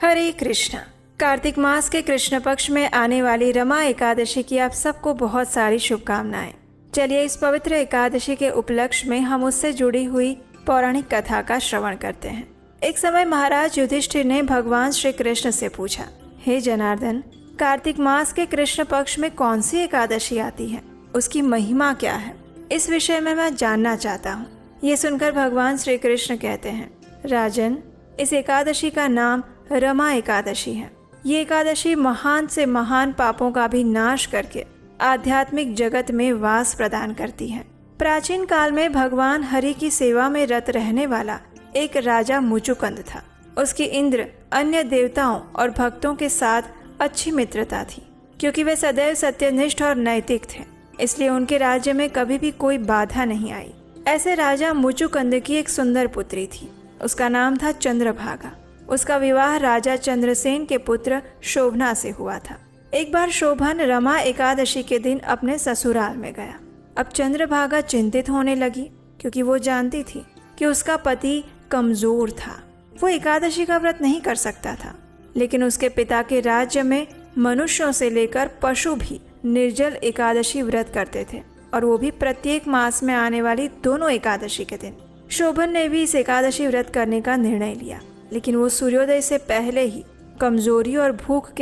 हरे कृष्णा। कार्तिक मास के कृष्ण पक्ष में आने वाली रमा एकादशी की आप सबको बहुत सारी शुभकामनाएं। चलिए इस पवित्र एकादशी के उपलक्ष्य में हम उससे जुड़ी हुई पौराणिक कथा का श्रवण करते हैं। एक समय महाराज युधिष्ठिर ने भगवान श्री कृष्ण से पूछा, हे जनार्दन, कार्तिक मास के कृष्ण पक्ष में कौन सी एकादशी आती है, उसकी महिमा क्या है? इस विषय में मैं जानना चाहता हूँ। ये सुनकर भगवान श्री कृष्ण कहते हैं, राजन, इस एकादशी का नाम रमा एकादशी है। ये एकादशी महान से महान पापों का भी नाश करके आध्यात्मिक जगत में वास प्रदान करती है। प्राचीन काल में भगवान हरि की सेवा में रत रहने वाला एक राजा मुचुकुंद था। उसकी इंद्र, अन्य देवताओं और भक्तों के साथ अच्छी मित्रता थी। क्योंकि वे सदैव सत्यनिष्ठ और नैतिक थे, इसलिए उनके राज्य में कभी भी कोई बाधा नहीं आई। ऐसे राजा मुचुकुंद की एक सुंदर पुत्री थी। उसका नाम था चंद्रभागा। उसका विवाह राजा चंद्रसेन के पुत्र शोभना से हुआ था। एक बार शोभन रमा एकादशी के दिन अपने ससुराल में गया। अब चंद्रभागा चिंतित होने लगी, क्योंकि वो जानती थी कि उसका पति कमजोर था। वो एकादशी का व्रत नहीं कर सकता था। लेकिन उसके पिता के राज्य में मनुष्यों से लेकर पशु भी निर्जल एकादशी व्रत करते थे, और वो भी प्रत्येक मास में आने वाली दोनों एकादशी के दिन। शोभन ने भी इस एकादशी व्रत करने का निर्णय लिया, लेकिन वो सूर्योदय से पहले ही कमजोरी और भूख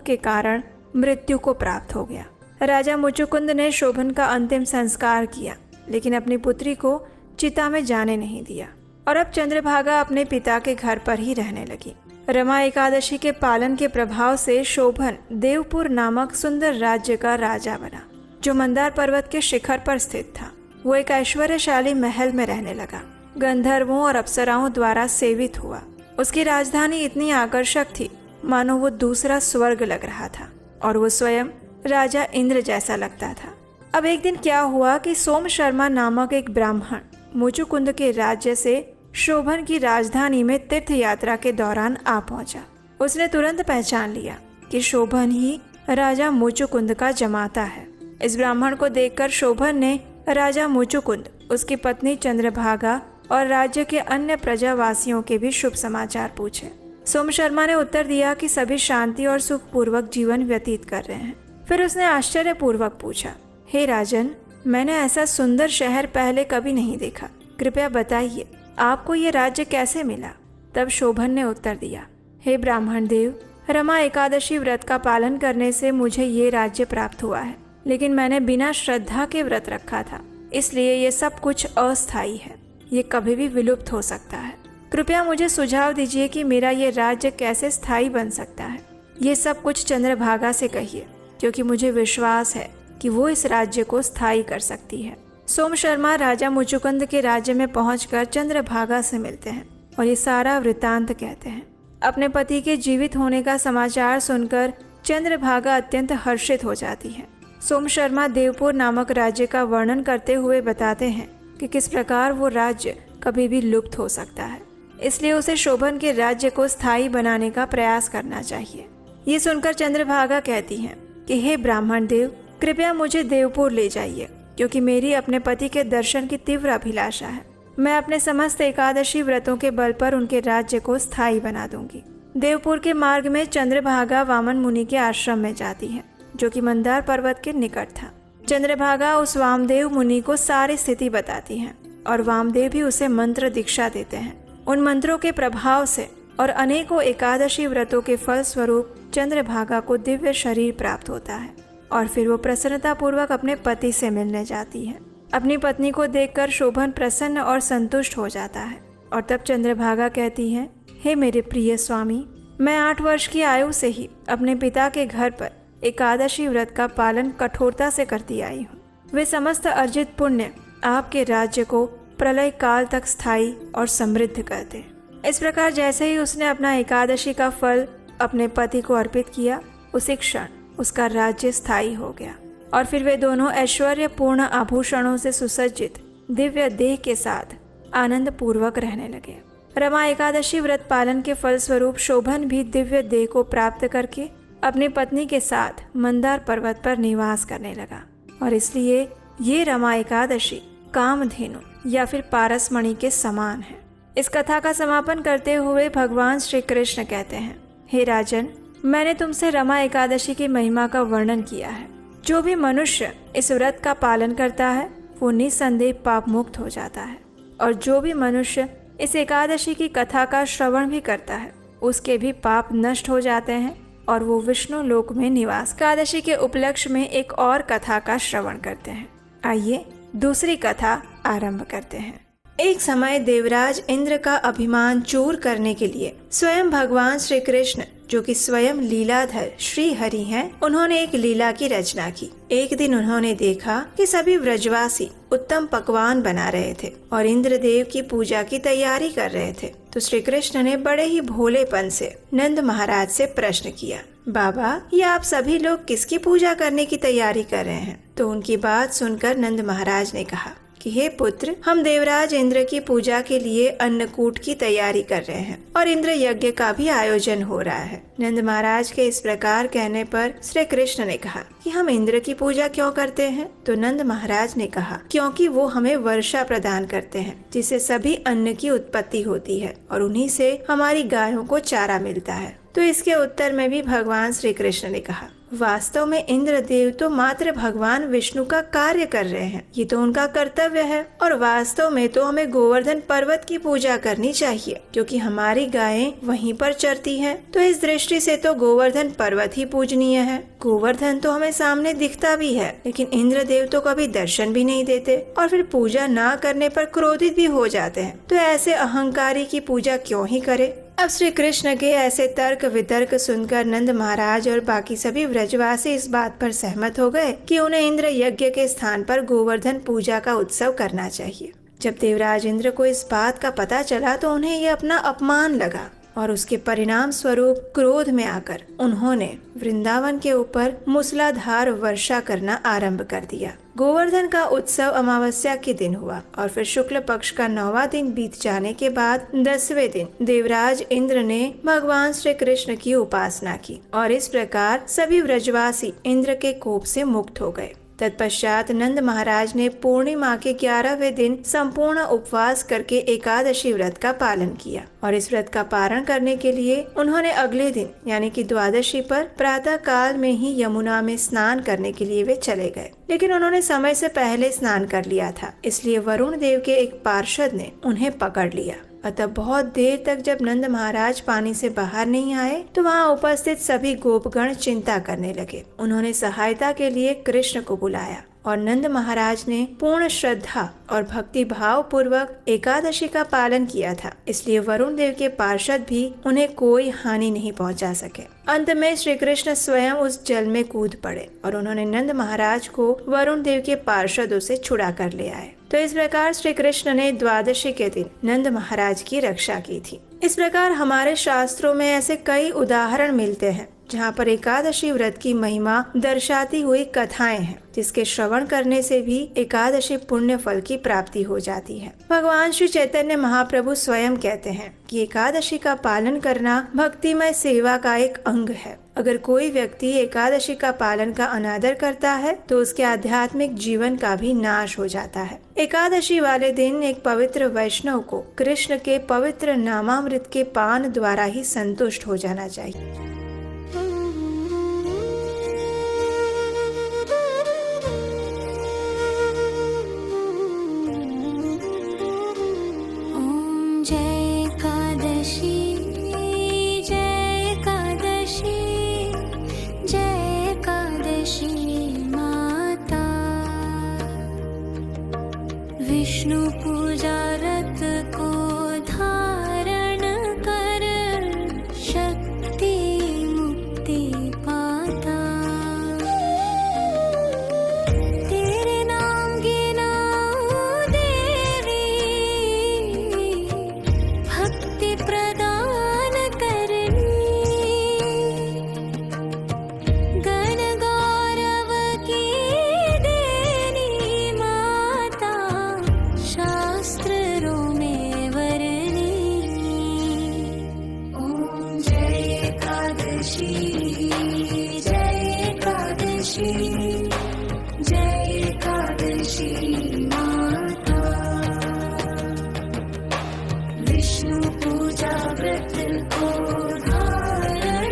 के कारण मृत्यु को प्राप्त हो गया। राजा मुचुकुंद ने शोभन का अंतिम संस्कार किया, लेकिन अपनी पुत्री को चिता में जाने नहीं दिया, और अब चंद्रभागा अपने पिता के घर पर ही रहने लगी। रमा एकादशी के पालन के प्रभाव से शोभन देवपुर नामक सुंदर राज्य का राजा बना, जो मंदार पर्वत के शिखर पर स्थित था। वो एक ऐश्वर्यशाली महल में रहने लगा, गंधर्वों और अप्सराओं द्वारा सेवित हुआ। उसकी राजधानी इतनी आकर्षक थी मानो वो दूसरा स्वर्ग लग रहा था, और वो स्वयं राजा इंद्र जैसा लगता था। अब एक दिन क्या हुआ कि सोम शर्मा नामक एक ब्राह्मण मुचुकुंद के राज्य से शोभन की राजधानी में तीर्थ यात्रा के दौरान आ पहुंचा। उसने तुरंत पहचान लिया कि शोभन ही राजा मुचुकुंद का जमाता है। इस ब्राह्मण को देखकर शोभन ने राजा मुचुकुंद, उसकी पत्नी चंद्रभागा और राज्य के अन्य प्रजावासियों के भी शुभ समाचार पूछे। सोम शर्मा ने उत्तर दिया कि सभी शांति और सुखपूर्वक जीवन व्यतीत कर रहे हैं। फिर उसने आश्चर्यपूर्वक पूछा, हे राजन, मैंने ऐसा सुंदर शहर पहले कभी नहीं देखा। कृपया बताइए, आपको ये राज्य कैसे मिला? तब शोभन ने उत्तर दिया, हे ब्राह्मण देव, रमा एकादशी व्रत का पालन करने से मुझे ये राज्य प्राप्त हुआ है। लेकिन मैंने बिना श्रद्धा के व्रत रखा था, इसलिए ये सब कुछ अस्थायी है। ये कभी भी विलुप्त हो सकता है। कृपया मुझे सुझाव दीजिए कि मेरा ये राज्य कैसे स्थायी बन सकता है। ये सब कुछ चंद्रभागा से कहिए, क्योंकि मुझे विश्वास है कि वो इस राज्य को स्थायी कर सकती है। सोम शर्मा राजा मुचुकुंद के राज्य में पहुंचकर चंद्रभागा से मिलते हैं और ये सारा वृतांत कहते हैं। अपने पति के जीवित होने का समाचार सुनकर चंद्रभागा अत्यंत हर्षित हो जाती है। सोम शर्मा देवपुर नामक राज्य का वर्णन करते हुए बताते हैं कि किस प्रकार वो राज्य कभी भी लुप्त हो सकता है, इसलिए उसे शोभन के राज्य को स्थायी बनाने का प्रयास करना चाहिए। ये सुनकर चंद्रभागा कहती हैं कि हे ब्राह्मण देव, कृपया मुझे देवपुर ले जाइए, क्योंकि मेरी अपने पति के दर्शन की तीव्र अभिलाषा है। मैं अपने समस्त एकादशी व्रतों के बल पर उनके राज्य को स्थायी बना दूंगी। देवपुर के मार्ग में चंद्रभागा वामन मुनि के आश्रम में जाती है, जो कि मंदार पर्वत के निकट था। चंद्रभागा उस वामदेव मुनि को सारी स्थिति बताती हैं, और वामदेव भी उसे मंत्र दीक्षा देते हैं। उन मंत्रों के प्रभाव से और अनेकों एकादशी व्रतों के फल स्वरूप चंद्रभागा को दिव्य शरीर प्राप्त होता है, और फिर वो प्रसन्नता पूर्वक अपने पति से मिलने जाती है। अपनी पत्नी को देखकर शोभन प्रसन्न और संतुष्ट हो जाता है, और तब चंद्रभागा कहती है, हे मेरे प्रिय स्वामी, मैं 8 वर्ष की आयु से ही अपने पिता के घर पर एकादशी व्रत का पालन कठोरता से करती आई हूँ। वे समस्त अर्जित पुण्य आपके राज्य को प्रलय काल तक स्थायी और समृद्ध कर दे। इस प्रकार जैसे ही उसने अपना एकादशी का फल अपने पति को अर्पित किया, उसी क्षण उसका राज्य स्थायी हो गया, और फिर वे दोनों ऐश्वर्यपूर्ण आभूषणों से सुसज्जित दिव्य देह के साथ आनंद पूर्वक रहने लगे। रमा एकादशी व्रत पालन के फलस्वरूप शोभन भी दिव्य देह को प्राप्त करके अपनी पत्नी के साथ मंदार पर्वत पर निवास करने लगा, और इसलिए ये रमा एकादशी कामधेनु या फिर पारसमणि के समान है। इस कथा का समापन करते हुए भगवान श्री कृष्ण कहते हैं, हे राजन, मैंने तुमसे रमा एकादशी की महिमा का वर्णन किया है। जो भी मनुष्य इस व्रत का पालन करता है वो निसंदेह पाप मुक्त हो जाता है, और जो भी मनुष्य इस एकादशी की कथा का श्रवण भी करता है उसके भी पाप नष्ट हो जाते हैं और वो विष्णु लोक में निवास। एकादशी के उपलक्ष्य में एक और कथा का श्रवण करते हैं। आइए दूसरी कथा आरंभ करते हैं। एक समय देवराज इंद्र का अभिमान चूर करने के लिए स्वयं भगवान श्री कृष्ण, जो कि स्वयं लीलाधर श्री हरि हैं, उन्होंने एक लीला की रचना की। एक दिन उन्होंने देखा कि सभी व्रजवासी उत्तम पकवान बना रहे थे और इंद्रदेव की पूजा की तैयारी कर रहे थे। तो श्री कृष्ण ने बड़े ही भोलेपन से नंद महाराज से प्रश्न किया, बाबा, ये आप सभी लोग किसकी पूजा करने की तैयारी कर रहे हैं? तो उनकी बात सुनकर नंद महाराज ने कहा कि हे पुत्र, हम देवराज इंद्र की पूजा के लिए अन्नकूट की तैयारी कर रहे हैं और इंद्र यज्ञ का भी आयोजन हो रहा है। नंद महाराज के इस प्रकार कहने पर श्री कृष्ण ने कहा कि हम इंद्र की पूजा क्यों करते हैं? तो नंद महाराज ने कहा, क्योंकि वो हमें वर्षा प्रदान करते हैं, जिससे सभी अन्न की उत्पत्ति होती है और उन्हीं से हमारी गायों को चारा मिलता है। तो इसके उत्तर में भी भगवान श्री कृष्ण ने कहा, वास्तव में इंद्रदेव तो मात्र भगवान विष्णु का कार्य कर रहे हैं, ये तो उनका कर्तव्य है। और वास्तव में तो हमें गोवर्धन पर्वत की पूजा करनी चाहिए, क्योंकि हमारी गायें वहीं पर चरती हैं। तो इस दृष्टि से तो गोवर्धन पर्वत ही पूजनीय है। गोवर्धन तो हमें सामने दिखता भी है, लेकिन इंद्रदेव तो कभी दर्शन भी नहीं देते और फिर पूजा ना करने पर क्रोधित भी हो जाते हैं। तो ऐसे अहंकारी की पूजा क्यों ही करे? अब श्री कृष्ण के ऐसे तर्क वितर्क सुनकर नंद महाराज और बाकी सभी व्रजवासी इस बात पर सहमत हो गए कि उन्हें इंद्र यज्ञ के स्थान पर गोवर्धन पूजा का उत्सव करना चाहिए। जब देवराज इंद्र को इस बात का पता चला तो उन्हें ये अपना अपमान लगा और उसके परिणाम स्वरूप क्रोध में आकर उन्होंने वृंदावन के ऊपर मूसलाधार वर्षा करना आरंभ कर दिया। गोवर्धन का उत्सव अमावस्या के दिन हुआ और फिर शुक्ल पक्ष का 9वां दिन बीत जाने के बाद 10वें दिन देवराज इंद्र ने भगवान श्री कृष्ण की उपासना की और इस प्रकार सभी व्रजवासी इंद्र के कोप से मुक्त हो गए। तत्पश्चात नंद महाराज ने पूर्णिमा के 11वें दिन संपूर्ण उपवास करके एकादशी व्रत का पालन किया और इस व्रत का पारण करने के लिए उन्होंने अगले दिन यानी कि द्वादशी पर प्रातः काल में ही यमुना में स्नान करने के लिए वे चले गए। लेकिन उन्होंने समय से पहले स्नान कर लिया था, इसलिए वरुण देव के एक पार्षद ने उन्हें पकड़ लिया। अतः बहुत देर तक जब नंद महाराज पानी से बाहर नहीं आए तो वहाँ उपस्थित सभी गोपगण चिंता करने लगे। उन्होंने सहायता के लिए कृष्ण को बुलाया और नंद महाराज ने पूर्ण श्रद्धा और भक्ति भाव पूर्वक एकादशी का पालन किया था, इसलिए वरुण देव के पार्षद भी उन्हें कोई हानि नहीं पहुंचा सके। अंत में श्री कृष्ण स्वयं उस जल में कूद पड़े और उन्होंने नंद महाराज को वरुण देव के पार्षदों से छुड़ा कर ले आए। तो इस प्रकार श्री कृष्ण ने द्वादशी के दिन नंद महाराज की रक्षा की थी। इस प्रकार हमारे शास्त्रों में ऐसे कई उदाहरण मिलते हैं जहाँ पर एकादशी व्रत की महिमा दर्शाती हुई कथाएं हैं, जिसके श्रवण करने से भी एकादशी पुण्य फल की प्राप्ति हो जाती है। भगवान श्री चैतन्य महाप्रभु स्वयं कहते हैं कि एकादशी का पालन करना भक्तिमय सेवा का एक अंग है। अगर कोई व्यक्ति एकादशी का पालन का अनादर करता है तो उसके आध्यात्मिक जीवन का भी नाश हो जाता है। एकादशी वाले दिन एक पवित्र वैष्णव को कृष्ण के पवित्र नामामृत के पान द्वारा ही संतुष्ट हो जाना चाहिए। विष्णु पूजा रत को धारण कर शक्ति मुक्ति पाता। तेरे नाम गिनाऊं देवी, भक्ति प्रदान करनी। गण गौरव की देनी माता, शास्त्रों में वरनी। ओम जय एकादशी, जय एकादशी, जय एकादशी माता। विष्णु पूजा व्रत को धारण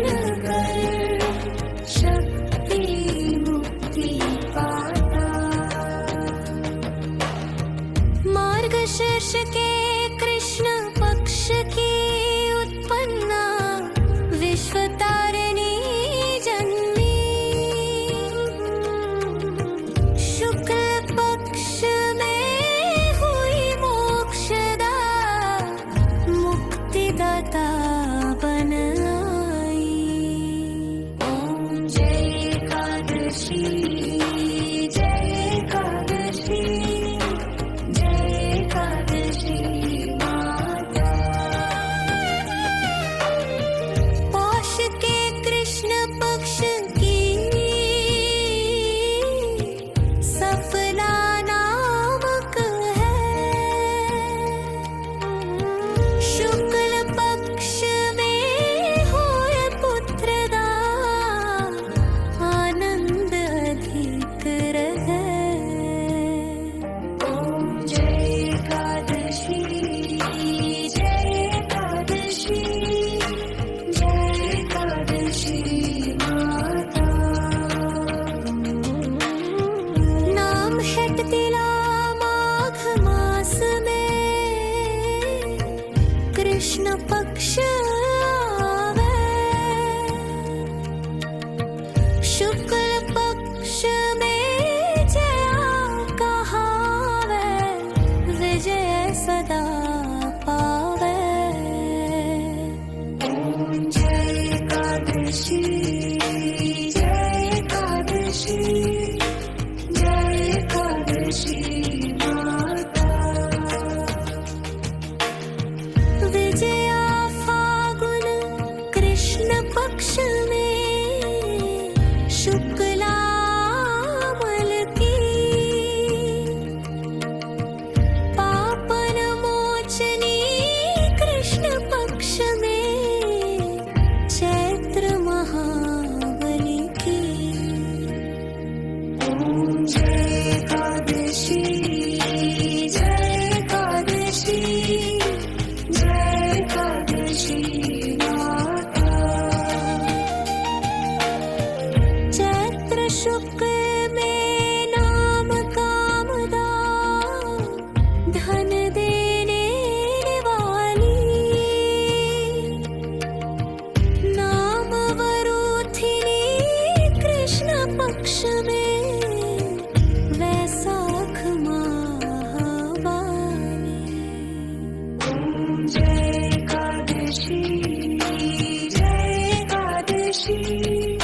एकादशी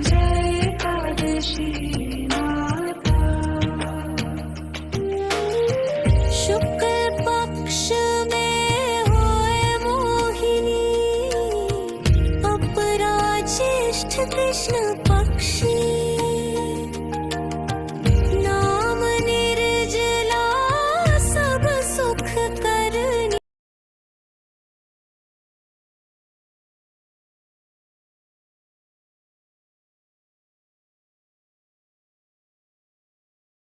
जय एकादशी माता। शुक्ल पक्ष में होए मोहिनी, अपराजिष्ठ कृष्ण